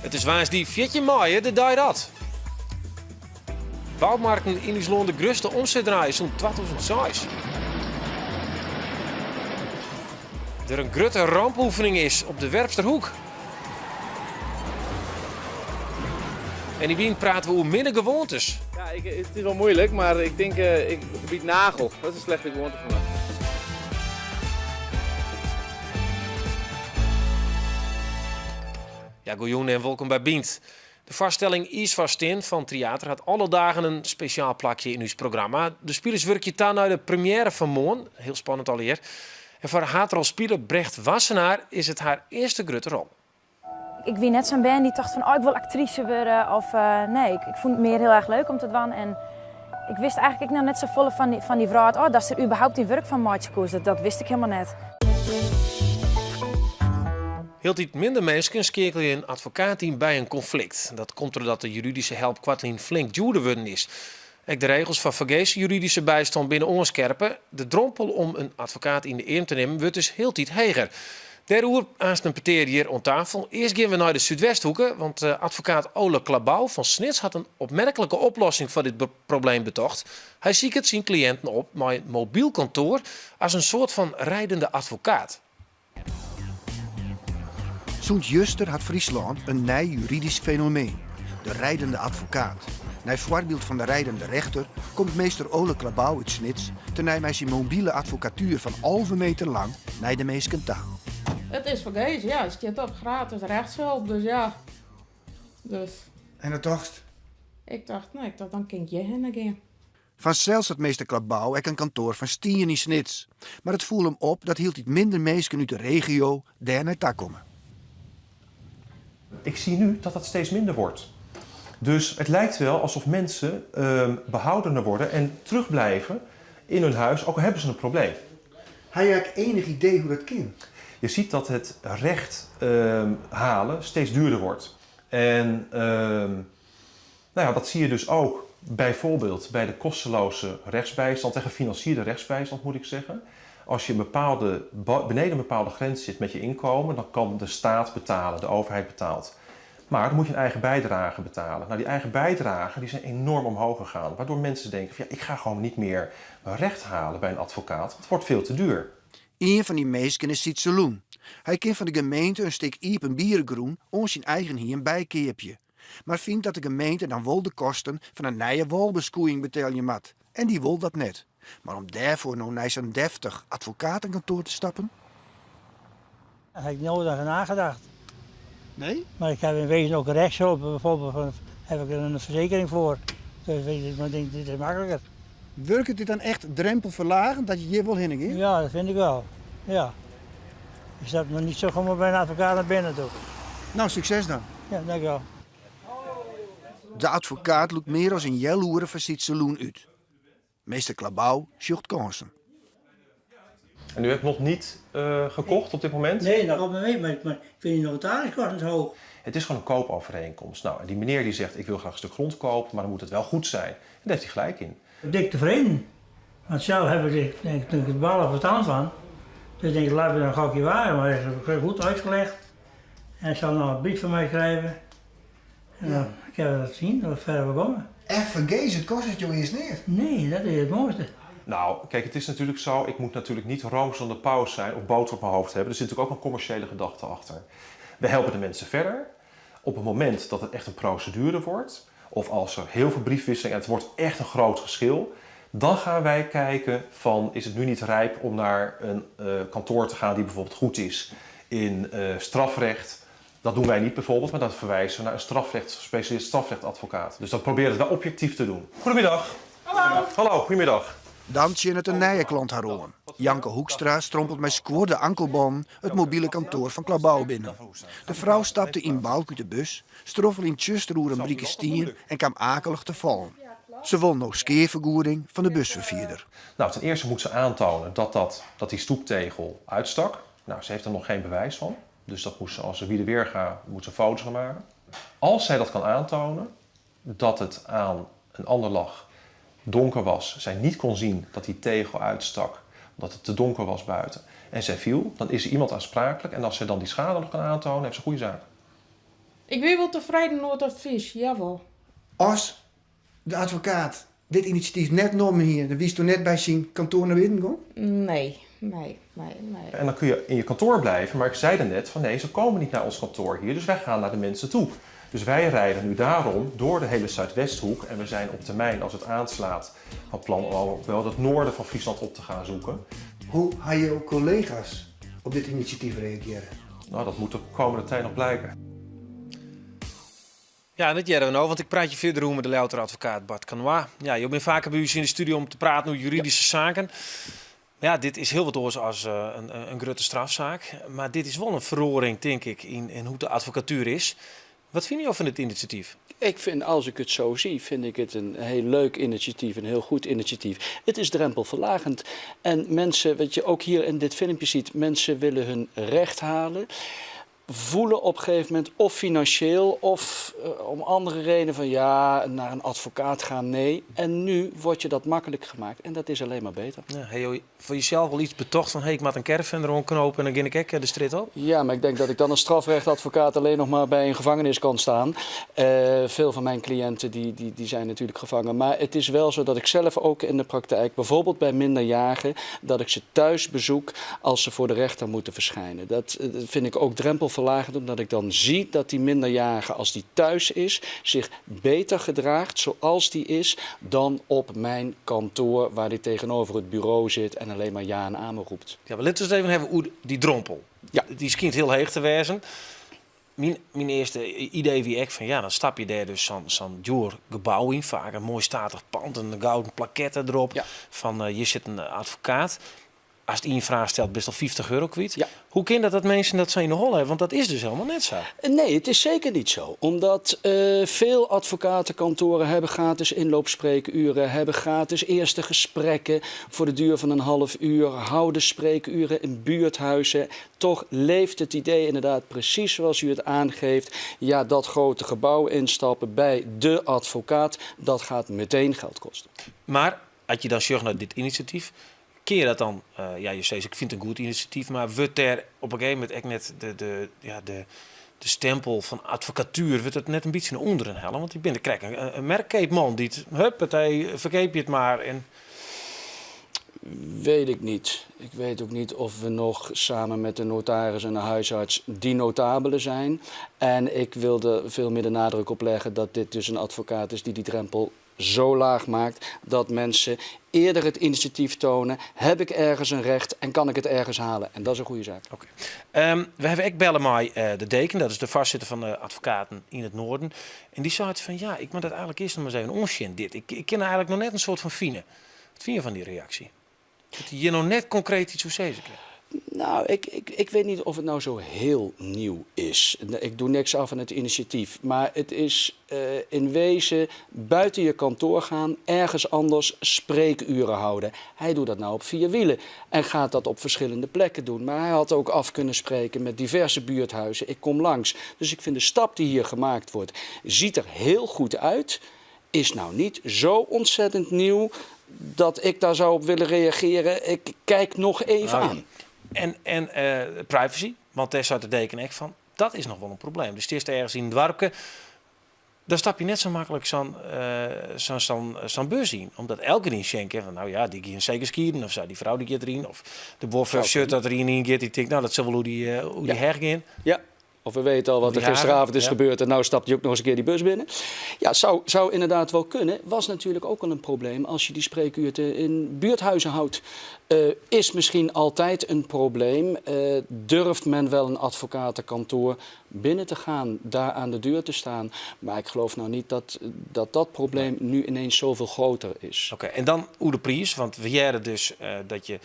Het is waans die 14 mei, de dag dat. Bouwmarkten in Island de grootste omzetdraaien zo'n 2006. Er een grote rampoefening is op de Werpsterhoek. En die wien praten we over minder gewoontes. Ja, het is wel moeilijk, maar ik denk, ik bied nagel. Dat is een slechte gewoonte van me. Ja, goejoen en welkom bij Bient. De vaststelling Is Vastin van Theater had alle dagen een speciaal plakje in ons programma. De spelers werk je naar de première van morgen. Heel spannend alweer. En voor haarrolspeler Brecht Wassenaar is het haar eerste grote rol. Ik wie net zo'n band die dacht van, oh, ik wil actrice worden. Of nee, ik vond het meer heel erg leuk om te doen. En ik wist eigenlijk nou net zo vol van die vrouw, oh, dat ze er überhaupt in werk van maatje koos. Dat wist ik helemaal net. Heel iets minder mensen schakelen een advocaat bij een conflict. Dat komt doordat de juridische help kwartlien flink duurder worden is. Ook de regels van vergezen juridische bijstand binnen onscherpen. De drempel om een advocaat in de eem te nemen wordt dus heel iets hoger. Daarover aanst een peteer hier aan tafel. Eerst gaan we naar de Zuidwesthoeken, want advocaat Ole Klabouw van Snits had een opmerkelijke oplossing voor dit probleem betocht. Hij ziet zijn cliënten op met een mobiel kantoor als een soort van rijdende advocaat. Zo'n juster had Friesland een nieuw juridisch fenomeen, de rijdende advocaat. Naar voorbeeld van de rijdende rechter komt meester Ole Klabouw uit Snits ten met zijn mobiele advocatuur van 1,5 meter lang naar de meesten taal. Het is vergezen, ja. Het staat op gratis rechtshulp, dus ja. Dus En dat dacht? ik dacht dan kan je heen gaan. Vanzelfs had meester Klabouw ook een kantoor van Stien in Snits. Maar het viel hem op dat hield iets minder mensen uit de regio daar naar komen. Ik zie nu dat dat steeds minder wordt. Dus het lijkt wel alsof mensen behoudener worden en terugblijven in hun huis, ook al hebben ze een probleem. Hij had enig idee hoe dat kan. Je ziet dat het recht halen steeds duurder wordt. En nou ja, dat zie je dus ook bijvoorbeeld bij de kosteloze rechtsbijstand en gefinancierde rechtsbijstand, moet ik zeggen. Als je beneden een bepaalde grens zit met je inkomen, dan kan de staat betalen, de overheid betaalt. Maar dan moet je een eigen bijdrage betalen. Nou, die eigen bijdragen die zijn enorm omhoog gegaan. Waardoor mensen denken van ja, ik ga gewoon niet meer mijn recht halen bij een advocaat. Het wordt veel te duur. Een van die meesken is Siet Saloon. Hij kan van de gemeente een stuk iep en bierengroen om zijn eigen hier een bijkeepje. Maar vindt dat de gemeente dan wel de kosten van een nieuwe wolbeskoeiing betalen moet. En die wil dat net. Maar om daarvoor nou naar zo'n deftig advocatenkantoor te stappen? Daar heb ik nooit aan nagedacht. Nee? Maar ik heb in wezen ook een rechtshulp, bijvoorbeeld heb ik er een verzekering voor. Dus ik denk, dit is makkelijker. Werkt dit dan echt drempelverlagend dat je hier wil heen gaat? Ja, dat vind ik wel. Ja. Ik stap nog niet zo gewoon bij een advocaat naar binnen toe. Nou, succes dan. Ja, dankjewel. De advocaat loopt meer als een jaloeren van Siet Saloon uit. Meester Klabouw zocht kansen. En u hebt nog niet gekocht op dit moment? Nee, dat gaat me mee, maar ik vind die notariskosten zo hoog. Het is gewoon een koopovereenkomst. Nou, en die meneer die zegt ik wil graag een stuk grond kopen, maar dan moet het wel goed zijn. En daar heeft hij gelijk in. Ik ben dik tevreden. Want zelf heb ik er het ballen verstand van. Dus ik denk, laat me dan gauw een keer waar, maar het is goed uitgelegd. En ik zal nog een brief van mij schrijven. En dan kunnen we dat zien, dat we verder komen. En vergeet het kost het jou eens neer. Nee, dat is het mooiste. Nou, kijk, het is natuurlijk zo, ik moet natuurlijk niet rooms zonder paus zijn of boter op mijn hoofd hebben. Er zit natuurlijk ook een commerciële gedachte achter. We helpen de mensen verder. Op het moment dat het echt een procedure wordt, of als er heel veel briefwisseling en het wordt echt een groot geschil, dan gaan wij kijken van, is het nu niet rijp om naar een kantoor te gaan die bijvoorbeeld goed is in strafrecht. Dat doen wij niet bijvoorbeeld, maar dan verwijzen we naar een specialist strafrechtadvocaat. Dus dat proberen we wel objectief te doen. Goedemiddag. Hallo. Hallo, goedemiddag. Dan zie je het een nieuwe klant haar rollen. Janke Hoekstra strompelt met squorde ankelbon het mobiele kantoor van Klabouw binnen. De vrouw stapte in balk uit de bus, stroffel in tjustroer een brieke stier en kwam akelig te vallen. Ze wil nog skeervergoeding van de busvervierder. Nou, ten eerste moet ze aantonen dat die stoeptegel uitstak. Nou, ze heeft er nog geen bewijs van. Dus dat moest ze, als ze weer gaat, moet ze foto's gaan maken. Als zij dat kan aantonen, dat het aan een ander lag, donker was, zij niet kon zien dat die tegel uitstak, omdat het te donker was buiten, en zij viel, dan is er iemand aansprakelijk. En als zij dan die schade nog kan aantonen, heeft ze een goede zaak. Ik ben wel tevreden met het advies, jawel. Als de advocaat dit initiatief net nam hier, dan wist u net bij zijn kantoor naar binnen gaan? Nee. En dan kun je in je kantoor blijven, maar ik zei er net van nee, ze komen niet naar ons kantoor hier, dus wij gaan naar de mensen toe. Dus wij rijden nu daarom door de hele Zuidwesthoek en we zijn op termijn, als het aanslaat, van plan om ook wel het noorden van Friesland op te gaan zoeken. Hoe gaan jouw collega's op dit initiatief reageren? Nou, dat moet de komende tijd nog blijken. Ja, dat jaren we nou, want ik praat je verder met de louter advocaat Bart Canois. Ja, je bent vaker bij u in de studio om te praten over juridische zaken. Ja, dit is heel wat oors als een grote strafzaak. Maar dit is wel een verroring, denk ik, in hoe de advocatuur is. Wat vind je van dit initiatief? Ik vind, als ik het zo zie, vind ik het een heel leuk initiatief, een heel goed initiatief. Het is drempelverlagend. En mensen, wat je ook hier in dit filmpje ziet, mensen willen hun recht halen. Voelen op een gegeven moment of financieel of om andere redenen van ja, naar een advocaat gaan, nee. En nu wordt je dat makkelijk gemaakt en dat is alleen maar beter. Ja, heb je voor jezelf wel iets betocht van ik maak een caravan erom knopen en dan ging ik de strit op? Ja, maar ik denk dat ik dan als strafrechtadvocaat alleen nog maar bij een gevangenis kan staan. Veel van mijn cliënten die zijn natuurlijk gevangen. Maar het is wel zo dat ik zelf ook in de praktijk, bijvoorbeeld bij minderjarigen, dat ik ze thuis bezoek als ze voor de rechter moeten verschijnen. Dat vind ik ook drempelverlagend, omdat ik dan zie dat die minderjarige, als die thuis is, zich beter gedraagt zoals die is dan op mijn kantoor waar die tegenover het bureau zit en alleen maar ja en amen roept. Ja, maar laten we het even hebben hoe die drompel. Ja. Die schijnt heel heeg te wezen. Mijn eerste idee wie ik van ja, dan stap je daar dus zo'n duur gebouw in, vaak een mooi statig pand en een gouden plaquette erop. Ja. Van hier zit een advocaat. Als het in vraag stelt, best wel €50 kwijt. Ja. Hoe kan dat mensen dat zo in de hol hebben? Want dat is dus helemaal net zo. Nee, het is zeker niet zo. Omdat veel advocatenkantoren hebben gratis inloopspreekuren, hebben gratis eerste gesprekken voor de duur van een half uur, houden spreekuren in buurthuizen. Toch leeft het idee inderdaad precies zoals u het aangeeft. Ja, dat grote gebouw instappen bij de advocaat, dat gaat meteen geld kosten. Maar, als je dan zorgt naar dit initiatief, kun je dat dan, ja, je zegt ik vind het een goed initiatief, maar wordt er op een gegeven moment echt net de stempel van advocatuur, wordt het net een beetje naar onderen hellen? Want ik ben een merkkeepman die het, huppatee, verkeep je het maar. En... Weet ik niet. Ik weet ook niet of we nog samen met de notaris en de huisarts die notabelen zijn. En ik wilde veel meer de nadruk op leggen dat dit dus een advocaat is die drempel zo laag maakt dat mensen eerder het initiatief tonen. Heb ik ergens een recht en kan ik het ergens halen? En dat is een goede zaak. Okay. We hebben ook bellen met de deken, dat is de voorzitter van de advocaten in het noorden. En die zei van ja, ik moet dat eigenlijk eerst nog maar eens even onzien dit. Ik ken eigenlijk nog net een soort van fine. Wat vind je van die reactie? Dat je nog net concreet iets hoe zeggen krijgt? Nou, ik weet niet of het nou zo heel nieuw is. Ik doe niks af aan het initiatief. Maar het is in wezen buiten je kantoor gaan, ergens anders spreekuren houden. Hij doet dat nou op 4 wielen en gaat dat op verschillende plekken doen. Maar hij had ook af kunnen spreken met diverse buurthuizen. Ik kom langs. Dus ik vind de stap die hier gemaakt wordt, ziet er heel goed uit. Is nou niet zo ontzettend nieuw dat ik daar zou op willen reageren. Ik kijk nog even aan. En privacy, want daar staat de deken echt van, dat is nog wel een probleem. Dus het is ergens in het dorpje, dan stap je net zo makkelijk zo'n bus in. Omdat elke die schenkt van, nou ja, die gaat zeker skiën, of zo, die vrouw die gaat erin, of de boven shirt dat erin gaat, die denkt, nou dat zal wel hoe die hergaan. Ja. Of we weten al wat er gisteravond is gebeurd en nou stapt hij ook nog eens een keer die bus binnen. Ja, zou inderdaad wel kunnen. Was natuurlijk ook al een probleem als je die spreekuurten in buurthuizen houdt. Is misschien altijd een probleem. Durft men wel een advocatenkantoor binnen te gaan, daar aan de deur te staan. Maar ik geloof nou niet dat probleem nu ineens zoveel groter is. Oké, en dan hoe de prijs, want we jaren dus dat je,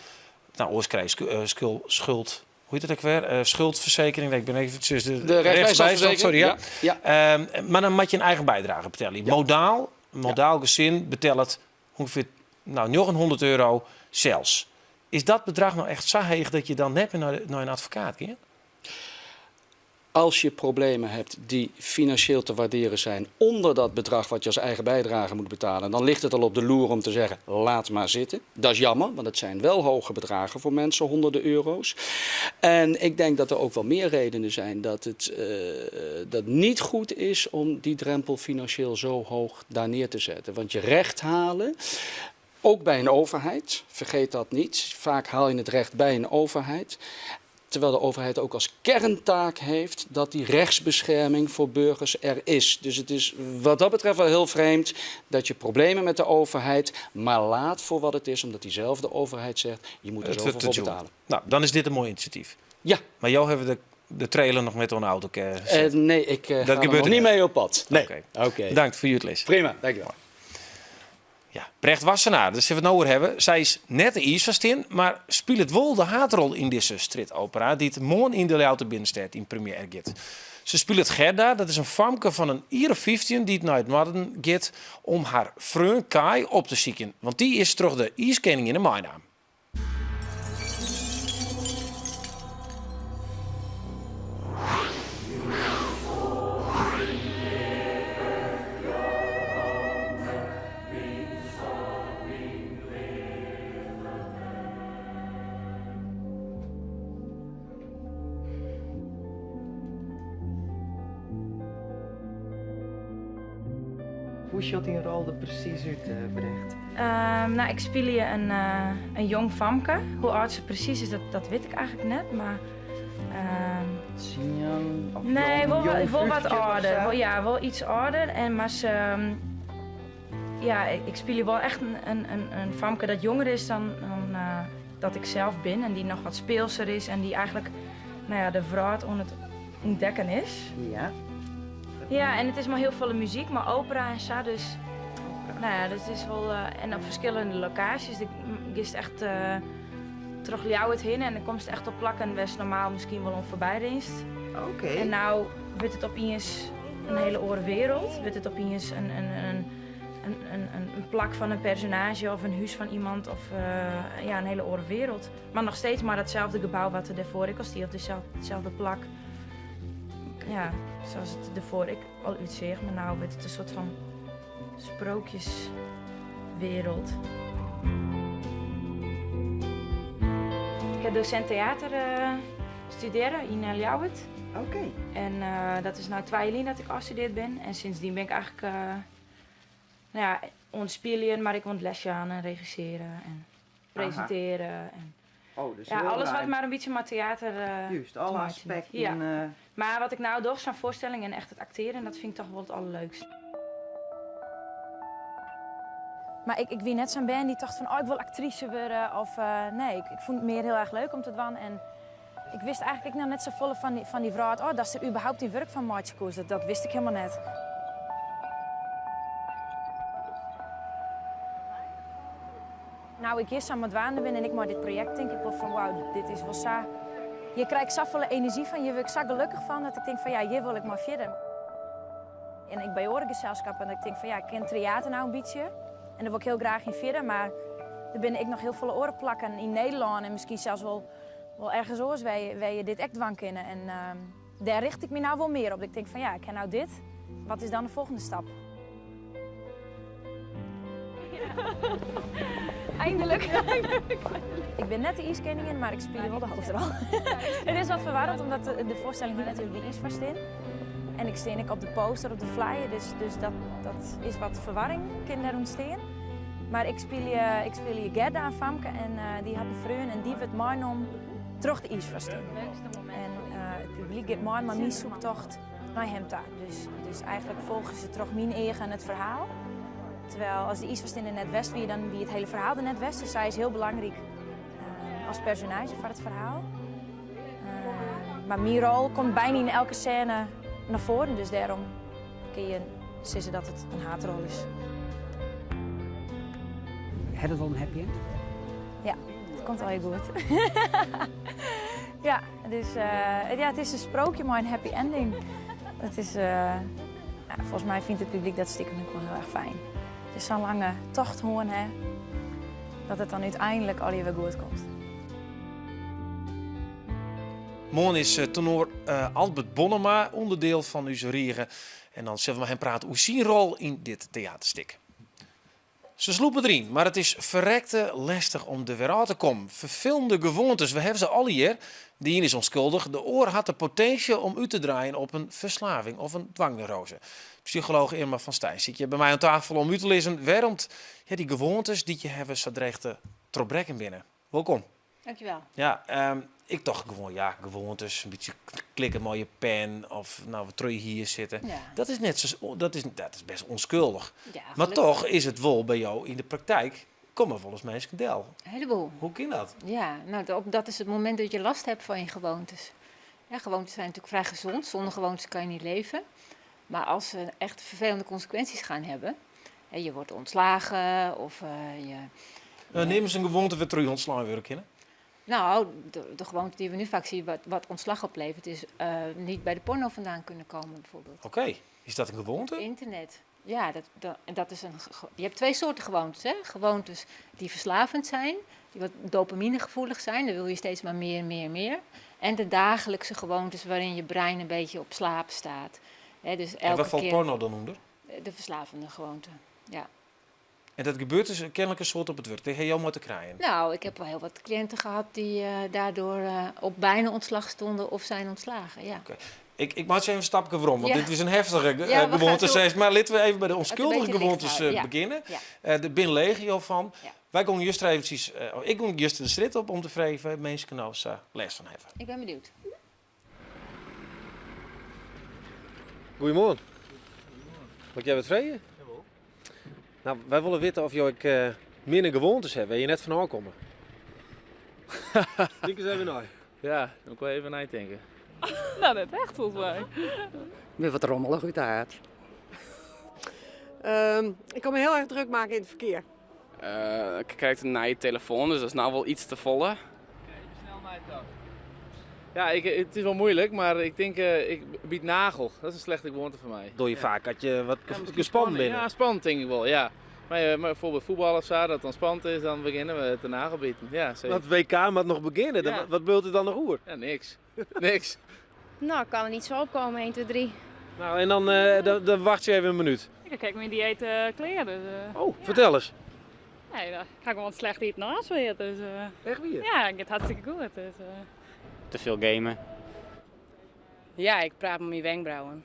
nou, ooit krijg je schuld. Hoe heet het ook weer? Schuldverzekering. Ik ben even de rechtsbijstand. Sorry, ja. Maar dan moet je een eigen bijdrage betalen. Ja. Modaal gezin betelt ongeveer €900 zelfs. Is dat bedrag nou echt zo heeg dat je dan net naar een advocaat gaat? Als je problemen hebt die financieel te waarderen zijn onder dat bedrag wat je als eigen bijdrage moet betalen, dan ligt het al op de loer om te zeggen, laat maar zitten. Dat is jammer, want het zijn wel hoge bedragen voor mensen, honderden euro's. En ik denk dat er ook wel meer redenen zijn dat het dat niet goed is om die drempel financieel zo hoog daar neer te zetten. Want je recht halen, ook bij een overheid, vergeet dat niet, vaak haal je het recht bij een overheid. Terwijl de overheid ook als kerntaak heeft dat die rechtsbescherming voor burgers er is. Dus het is wat dat betreft wel heel vreemd dat je problemen met de overheid maar laat voor wat het is. Omdat diezelfde overheid zegt, je moet er zoveel voor betalen. Nou, dan is dit een mooi initiatief. Ja. Maar jou hebben de trailer nog met een auto gezet. Nee, ik ga er nog niet mee op pad. Nee. Oké. Bedankt voor jullie les. Prima, dankjewel. Ja, Brecht Wassenaar, dus we het nou over hebben. Zij is net de Iersvastin, maar speelt wel de haarrol in deze stritopera die het morgen in de Leeuwarden Binnenstad in première gaat. Ze speelt Gerda, dat is een famke van een Ier 15 die het naar het noorden gaat om haar vriend Kai op te zieken. Want die is terug de Ierskenning in de mijnaam. Hoe zat die rol er precies uit, Brecht? Nou, ik speel je een jong famke. Hoe oud ze precies is, dat weet ik eigenlijk net. Maar, Sinjan? nee, wel wat ouder. Ja, wel iets ouder. Maar ik speel je wel echt een famke dat jonger is dan dat ik zelf ben. En die nog wat speelser is. En die eigenlijk de vrouw aan het ontdekken is. Ja. Ja, en het is maar heel veel muziek, maar opera en zo, dus dus het is wel en op verschillende locaties. Ik gist echt terug Ljouwert heen en dan komt het echt op plakken waar normaal misschien wel om voorbij dienst. Oké. En nou wordt het opeens een hele andere wereld, wordt het opeens een plak van een personage of een huis van iemand of een hele andere wereld. Maar nog steeds maar datzelfde gebouw wat er daarvoor ik al stier, dezelfde plak. Ja, zoals het ervoor ik al uitzag, maar nou wordt het een soort van sprookjeswereld. Ik heb docent theater studeren in Ljouwert. Oké. En dat is nou 2 jaar dat ik afgestudeerd ben. En sindsdien ben ik eigenlijk ontspelen, maar ik wil lesje aan en regisseren en presenteren. En Oh, dus alles wat maar een beetje met theater. Juist, alle aspecten. Ja. Maar wat ik nou doe, zijn voorstellingen en echt het acteren, dat vind ik toch wel het allerleukste. Maar ik wie net zo'n band die dacht van, ik wil actrice worden. Of nee, ik vond het meer heel erg leuk om te doen. En ik wist eigenlijk nou net zo vol van die vrouw, dat ze er überhaupt in werk van maatje koos. Dat wist ik helemaal net. Nou, ik eerst aan het waanden ben en ik maar dit project denk ik wel van, wauw, dit is wel zo. Je krijgt zoveel energie van, je wordt zo gelukkig van dat ik denk van, hier wil ik maar verder. En ik bij orengezelschap en ik denk van, ik ken theater nou een beetje. En daar wil ik heel graag in verder, maar er ben ik nog heel veel oren plakken in Nederland en misschien zelfs wel ergens anders waar je dit echt dwang kennen. En daar richt ik me nou wel meer op. Ik denk van, ik ken nou dit, wat is dan de volgende stap? Ja. Eindelijk. Ik ben net de Ierskeningin, maar ik speel wel de hoofdrol. Het is wat verwarrend, omdat de voorstelling hier natuurlijk de Iers in. En ik steen op de poster, op de flyer, dus dat is wat verwarring kan daar ontstaan. Maar ik speel je Gerda aan Famke en die had een vriend en die wordt mij om terug de Iers in. En het publiek gaat mij maar mijn zoektocht naar hem daar. Dus eigenlijk volgen ze terug mijn eigen en het verhaal. Terwijl als de Iersvastin in net west wie, dan wie het hele verhaal er net west. Dus zij is heel belangrijk als personage van het verhaal. Maar mijn rol komt bijna in elke scène naar voren. Dus daarom kun je zeggen dat het een haatrol is. Heb je wel een happy end? Ja, het komt wel heel goed. Ja, dus, het is een sprookje, maar een happy ending. Het is, volgens mij vindt het publiek dat stiekem ook wel heel erg fijn. Het is zo'n lange tocht gewoon, dat het dan uiteindelijk al weer goed komt. Morgen is tenor Albert Bonnema, onderdeel van onze rieren. En dan zullen we met hem praten over zijn rol in dit theaterstuk. Ze sloepen erin, maar het is verrekte lastig om er weer uit te komen. Verfilmde gewoontes, we hebben ze al hier. De een is onschuldig, de oor had de potentie om uit te draaien op een verslaving of een dwangneurose. Psycholoog Irma van Stijn zit je bij mij aan tafel om u te lezen waarom die gewoontes die je hebben zo dreigt te trobrekken binnen. Welkom. Dankjewel. Ja, ik dacht gewoon, gewoontes, een beetje klikken met je pen of nou, wat terug hier zitten. Ja. Dat is net zo, dat is best onschuldig. Ja, Maar gelukkig. toch is het wel bij jou in de praktijk, komen volgens mij een skandel. Een heleboel. Hoe kan dat? Ja, nou, dat is het moment dat je last hebt van je gewoontes. Ja, gewoontes zijn natuurlijk vrij gezond. Zonder gewoontes kan je niet leven. Maar als ze echt vervelende consequenties gaan hebben, je wordt ontslagen of Neem eens een gewoonte weer terug ontslaan weer kennen. Nou, de gewoonte die we nu vaak zien, wat ontslag oplevert, is niet bij de porno vandaan kunnen komen bijvoorbeeld. Oké, is dat een gewoonte? Internet. Ja, dat is je hebt twee soorten gewoontes. Hè? Gewoontes die verslavend zijn, die wat dopaminegevoelig zijn. Dan wil je steeds maar meer. En de dagelijkse gewoontes waarin je brein een beetje op slaap staat. Hè, dus elke En wat valt keer porno dan onder? de verslavende gewoonte, ja. En dat gebeurt dus kennelijk een soort op het werk. Tegen jou moeten krijgen. Nou, ik heb wel heel wat cliënten gehad die daardoor op bijna ontslag stonden of zijn ontslagen, ja. Okay. Ik maak ze even een stapje waarom, want Ja. dit is een heftige Ja, we gaan gewoonte. zo- Steeds. Maar laten we even bij de een onschuldige beetje gewoontes licht houden, ja. beginnen. Ja. Er ben legio van. Ja. Wij gaan juist eventjes, ik ga juist de strijd op om te vragen mensen nou eens les van hebben. Ik ben benieuwd. Goedemorgen. Mag jij wat vragen? Nou, wij willen weten of jij minder gewoontes hebt waar je net van aankomen. Kijk eens even naar. Ja, daar moet ik wel even naar denken. Nou, dat echt volgens mij. Weer wat rommelig uit. Ik kan me heel erg druk maken in het verkeer. Ik kijk naar je telefoon, dus dat is nou wel iets te volle. Ja, het is wel moeilijk, maar ik denk, ik bied nagel. Dat is een slechte gewoonte voor mij. Doe je Ja. vaak dat je wat misschien gespannen bent. Ja, spannend denk ik wel, ja. Maar bijvoorbeeld voetbal of zo, dat het dan spannend is, dan beginnen we te nagelbieten. Ja, zeker. Dat WK moet nog beginnen. Ja. Wat bedoelt het dan nog oer? Ja, niks. Niks. Nou, ik kan er niet zo opkomen, 1, 2, 3. Nou, en dan wacht je even een minuut. Ik kijk mijn dieet kleren. Dus, Oh, vertel eens. nee, dan ga ik wel wat slecht eten naast weer. Dus, Echt weer? ja, ik het hartstikke goed. Dus, Te veel gamen. Ja, ik praat met mijn wenkbrauwen.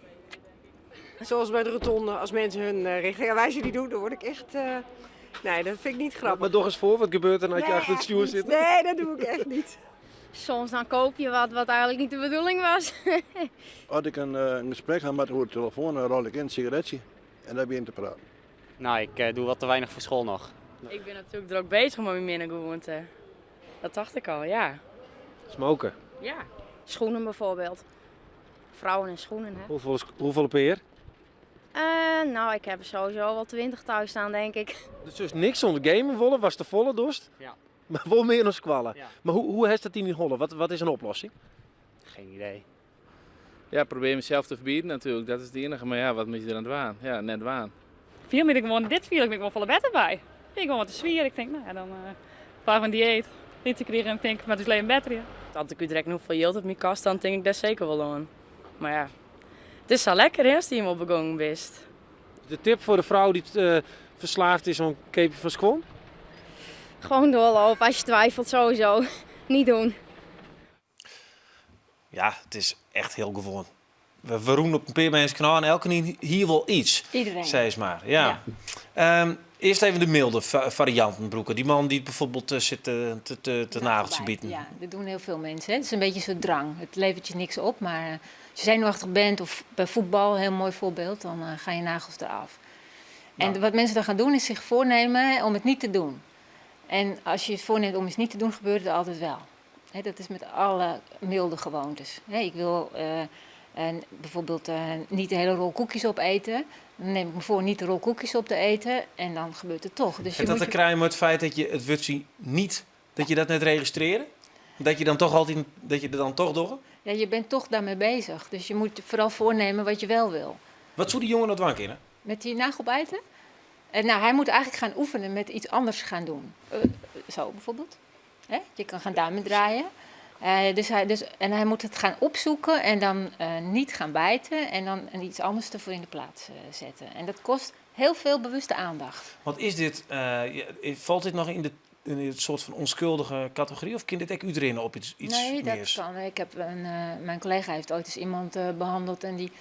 Zoals bij de rotonde, als mensen hun richtingaanwijzing niet doen, dan word ik echt... Nee, dat vind ik niet grappig. Maar toch eens voor, wat gebeurt er als je achter het stuur zit? Nee, dat doe ik echt niet. Soms dan koop je wat eigenlijk niet de bedoeling was. Als ik een gesprek ga met de telefoon, dan rol ik in een sigaretje en dan begin ik te praten. Nou, ik doe wat te weinig voor school nog. Ik ben natuurlijk druk bezig met mijn minnengewoonte. Dat dacht ik al, ja. Smoken. Ja. Schoenen bijvoorbeeld. Vrouwen en schoenen, hè. Hoeveel per jaar? Nou, ik heb er sowieso wel 20 thuis staan, denk ik. Dus niks zonder gamen willen, was de volle dorst? Ja. Maar wel meer dan squallen. Ja. Maar hoe heeft dat in Holland? Wat is een oplossing? Geen idee. Ja, probeer mezelf te verbieden natuurlijk, dat is het enige. Maar ja, wat moet je er aan doen? Ja, net waan. viel me gewoon, dit viel ik me gewoon volle bed erbij. Ik ben gewoon wat te zwieren. Ik denk, nou ja, dan vraag een dieet. Dit te krijgen en ik denk, maar het is alleen beter. Als ik u direct hoeveel yield op mijn kast, dan denk ik daar zeker wel aan. Maar ja, het is wel lekker hè, als je hem op begonnen bent. De tip voor de vrouw die verslaafd is om een keepje van squam? Gewoon doorlopen, als je twijfelt, sowieso. Niet doen. Ja, het is echt heel gewoon. We roemen op een paar mensen kanaal en elke hier wel iets. Iedereen. Zeg eens maar, ja. Eerst even de milde varianten, Broeke. Die man die bijvoorbeeld zit te nageltje bieten. Ja, dat doen heel veel mensen. Hè. Het is een beetje zo'n drang. Het levert je niks op, maar als je zenuwachtig bent of bij voetbal, een heel mooi voorbeeld, dan gaan je nagels eraf. En wat mensen dan gaan doen is zich voornemen om het niet te doen. En als je het voorneemt om iets niet te doen, gebeurt het altijd wel. Hè, dat is met alle milde gewoontes. Hè, ik wil bijvoorbeeld niet de hele rol koekjes opeten. Dan neem ik me voor niet de rol koekjes op te eten en dan gebeurt het toch. Dus En dat te krijgen met het feit dat je het wutsie niet, dat je dat net registreren? Dat je dan toch altijd, dat je er dan toch door? Ja, je bent toch daarmee bezig. Dus je moet vooral voornemen wat je wel wil. Wat zou die jongen nou dwang in? Met die nagelbijten? Nou, hij moet eigenlijk gaan oefenen met iets anders gaan doen. Zo bijvoorbeeld. Hè? Je kan gaan duimen draaien. En hij moet het gaan opzoeken en dan niet gaan bijten en dan iets anders ervoor in de plaats zetten. En dat kost heel veel bewuste aandacht. Want is dit, valt dit nog in het soort van onschuldige categorie of kan dit ook iedereen op iets Nee, meer? dat kan. Ik heb mijn collega heeft ooit eens iemand behandeld en die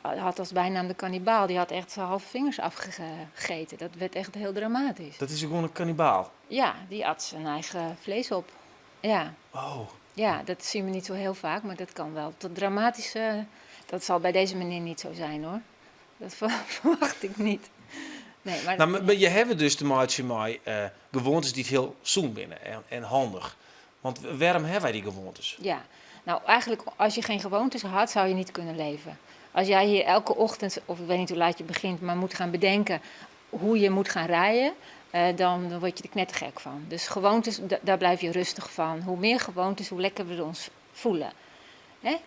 had als bijnaam de kannibaal. Die had echt zijn halve vingers afgegeten. Dat werd echt heel dramatisch. Dat is gewoon een kannibaal? Ja, die at zijn eigen vlees op. Ja. Oh. Ja, dat zien we niet zo heel vaak, maar dat kan wel. Tot dramatische, dat zal bij deze meneer niet zo zijn hoor. Dat verwacht ik niet. Nee, maar je hebt dus te maken met gewoontes die het heel zoen binnen en handig. Want waarom hebben wij die gewoontes? Ja, nou eigenlijk als je geen gewoontes had, zou je niet kunnen leven. Als jij hier elke ochtend, of ik weet niet hoe laat je begint, maar moet gaan bedenken hoe je moet gaan rijden, dan word je er knettergek van. Dus gewoontes, daar blijf je rustig van. Hoe meer gewoontes, hoe lekker we ons voelen.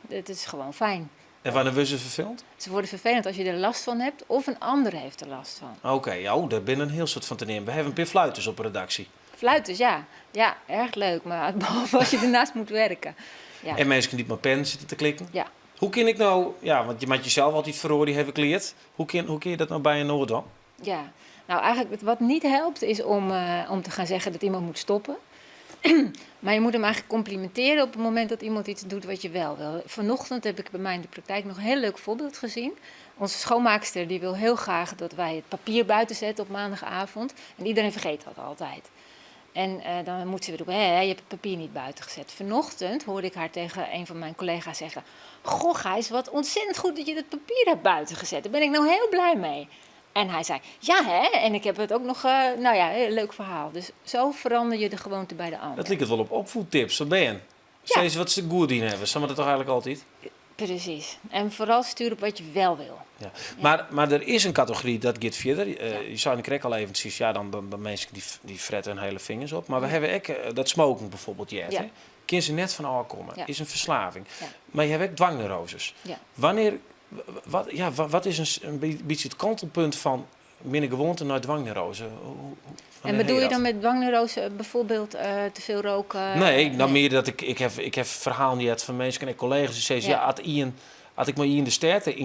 Dat is gewoon fijn. En wanneer worden ze vervelend? Ze worden vervelend als je er last van hebt of een ander heeft er last van. Oké, daar ben een heel soort van te nemen. We hebben een paar fluiters op de redactie. Fluiters, ja. Ja, erg leuk. Maar behalve als je ernaast moet werken. Ja. En mensen die met pen zitten te klikken. Ja. Hoe kan ik nou, want je maakt jezelf altijd verhoor, hebben geleerd. Hoe kun je dat nou bij een Noord dan? Ja, nou eigenlijk wat niet helpt is om te gaan zeggen dat iemand moet stoppen. Maar je moet hem eigenlijk complimenteren op het moment dat iemand iets doet wat je wel wil. Vanochtend heb ik bij mij in de praktijk nog een heel leuk voorbeeld gezien. Onze schoonmaakster die wil heel graag dat wij het papier buiten zetten op maandagavond. En iedereen vergeet dat altijd. En dan moet ze weer roepen, je hebt het papier niet buiten gezet. Vanochtend hoorde ik haar tegen een van mijn collega's zeggen, goh Gijs, wat ontzettend goed dat je het papier hebt buiten gezet. Daar ben ik nou heel blij mee. En hij zei, ja hè, en ik heb het ook nog, een leuk verhaal. Dus zo verander je de gewoonte bij de ander. Dat lijkt het wel op opvoedtips, wat ben je? Steeds wat ze goed in hebben, zijn we dat toch eigenlijk altijd? Precies. En vooral stuur op wat je wel wil. Ja. Maar er is een categorie, dat gaat verder. Je zou in de krek al eventjes, dan mensen die fretten hun hele vingers op. Maar we hebben ook dat smoken bijvoorbeeld, kun ze net van aankomen, is een verslaving. Ja. Maar je hebt ook dwangneuroses. Ja. Wat is een beetje het kantelpunt van minder gewoonte naar dwangneurose? En bedoel je dan met dwangneurose bijvoorbeeld te veel roken? Nee, meer dat ik heb verhalen gehad van mensen en collega's die zeggen, als ik maar hier in de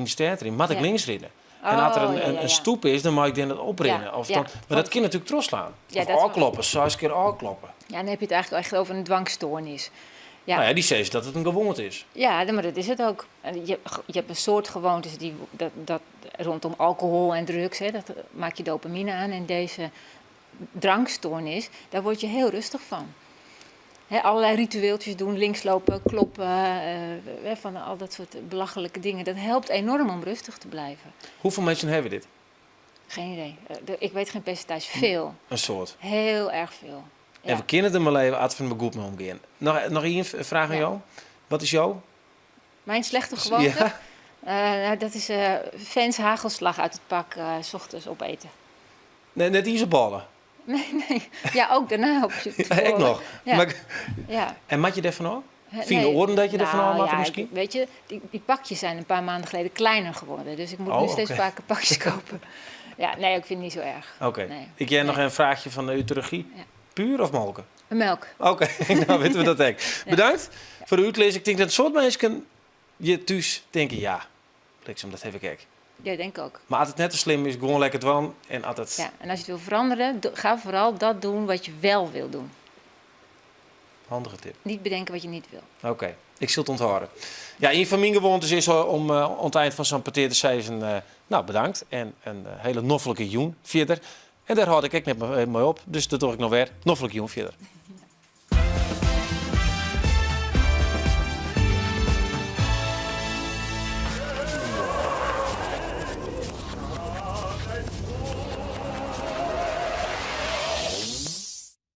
ster in, mag ik links rennen. En als er een stoep is, dan mag ik dat oprennen. Maar dat kan natuurlijk terugslaan. Of aankloppen, 6 keer aankloppen. Ja, dan heb je het eigenlijk echt over een dwangstoornis. Ja. Nou ja, die zeggen dat het een gewoonte is. Ja, maar dat is het ook. Je hebt een soort gewoontes dat rondom alcohol en drugs, dat maak je dopamine aan. En deze drankstoornis, daar word je heel rustig van. Allerlei ritueeltjes doen, linkslopen, kloppen, van al dat soort belachelijke dingen. Dat helpt enorm om rustig te blijven. Hoeveel mensen hebben dit? Geen idee. Ik weet geen percentage. Veel. Een soort? Heel erg veel. Ja. En we kennen er maar even uit van mijn goed mee omgaan. Nog één vraag aan jou. Wat is jou? Mijn slechte gewoonte? Dat is fans hagelslag uit het pak 's ochtends opeten. Nee, net in zijn ballen? Nee. Ja, ook daarna op je Ja, ik nog. Ja. Maar, ja. En maak je ervan af? Vierde oren dat je ervan af maakt misschien? Weet je, die pakjes zijn een paar maanden geleden kleiner geworden. Dus ik moet nu steeds vaker pakjes kopen. Ja, nee, ik vind het niet zo erg. Oké. Nee. Ik heb nog een vraagje van de euthanasie. Ja. Puur of molken? Melk. Oké, nou weten we dat ook. Bedankt voor de uitlezen. Ik denk dat een soort mensen je thuis denken, ja, bliksem, dat heb ik ook. Ja, denk ik ook. Maar als het net te slim is, gewoon lekker dwan. En als het... Ja, en als je het wil veranderen, ga vooral dat doen wat je wel wil doen. Handige tip. Niet bedenken wat je niet wil. Oké, ik zal het onthouden. Ja, een van mijn gewoontes is om aan het eind van zo'n parteer te zeggen, bedankt. En een hele noffelijke joen verder. En daar houd ik net mee op, dus dat doe ik nog weer. Noffelijke joen verder.